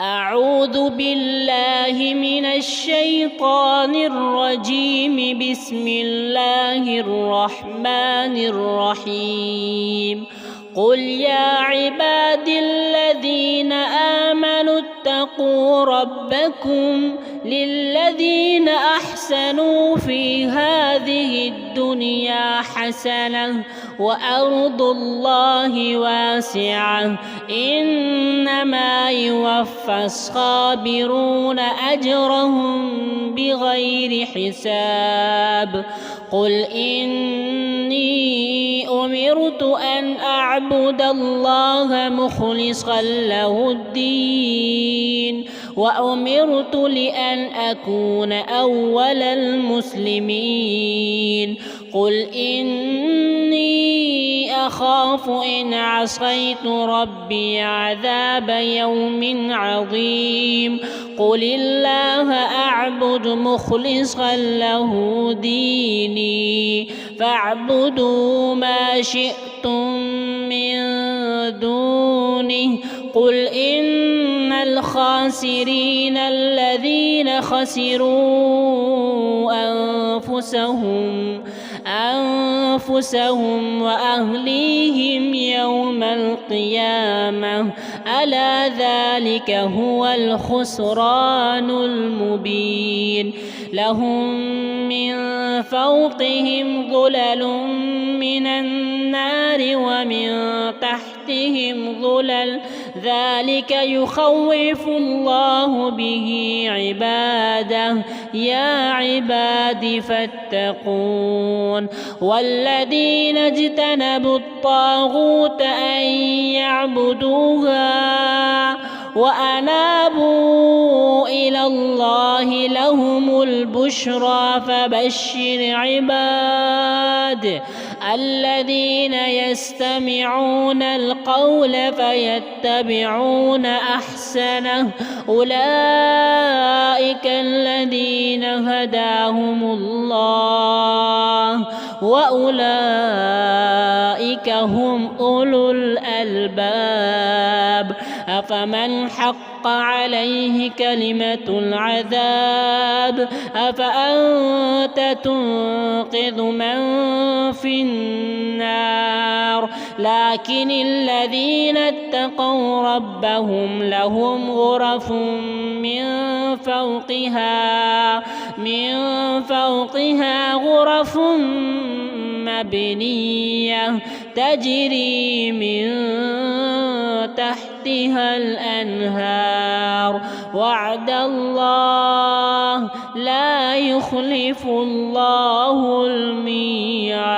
أعوذ بالله من الشيطان الرجيم. بسم الله الرحمن الرحيم. قل يا عبادي الذين آمنوا اتقوا ربكم للذين أحسنوا في هذه الدنيا حسنة وأرض الله واسعة إنما يوفى الصابرون أجرهم بغير حساب. قل إني أمرت أن أعبد الله مخلصا له الدين وأمرت لأن أكون أول المسلمين. قل إني أخاف إن عصيت ربي عذاب يوم عظيم. قل الله أعبد مخلصا له ديني فاعبدوا ما شئتم من دونه. قل إن الخاسرين الذين خسروا أنفسهم وأهليهم يوم القيامة ألا ذلك هو الخسران المبين. لهم من فوقهم ظلل من النار ومن تحتهم ظلل ذلك يخوف الله به عباده يا عباد فاتقون. والذين اجتنبوا الطاغوت أن يعبدوها وأنابوا إلى الله لهم البشرى. فبشر عباد الذين يستمعون القول فيتبعون أحسنه أولئك الذين هداهم الله وأولئك هم أولو الألباب. أفمن حق عليه كلمة العذاب أفأنت تنقذ من في النار. لكن الذين اتقوا ربهم لهم غرف من فوقها غرف مبنية تجري من تحتها الأنهار. وعد الله لا يخلف الله الميعاد.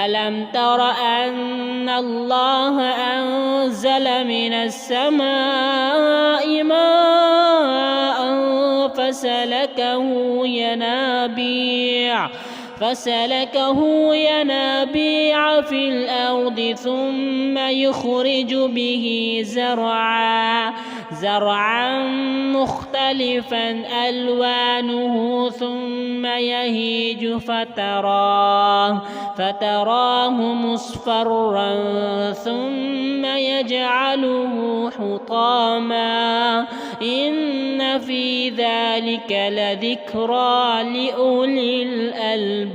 ألم تر أن الله أنزل من السماء ماء فسلكه ينابيع في الأرض ثم يخرج به زرعا مختلفا ألوانه ثم يهيج فتراه مصفرا ثم يجعله حطاما إن في ذلك لذكرى لأولي الألباب.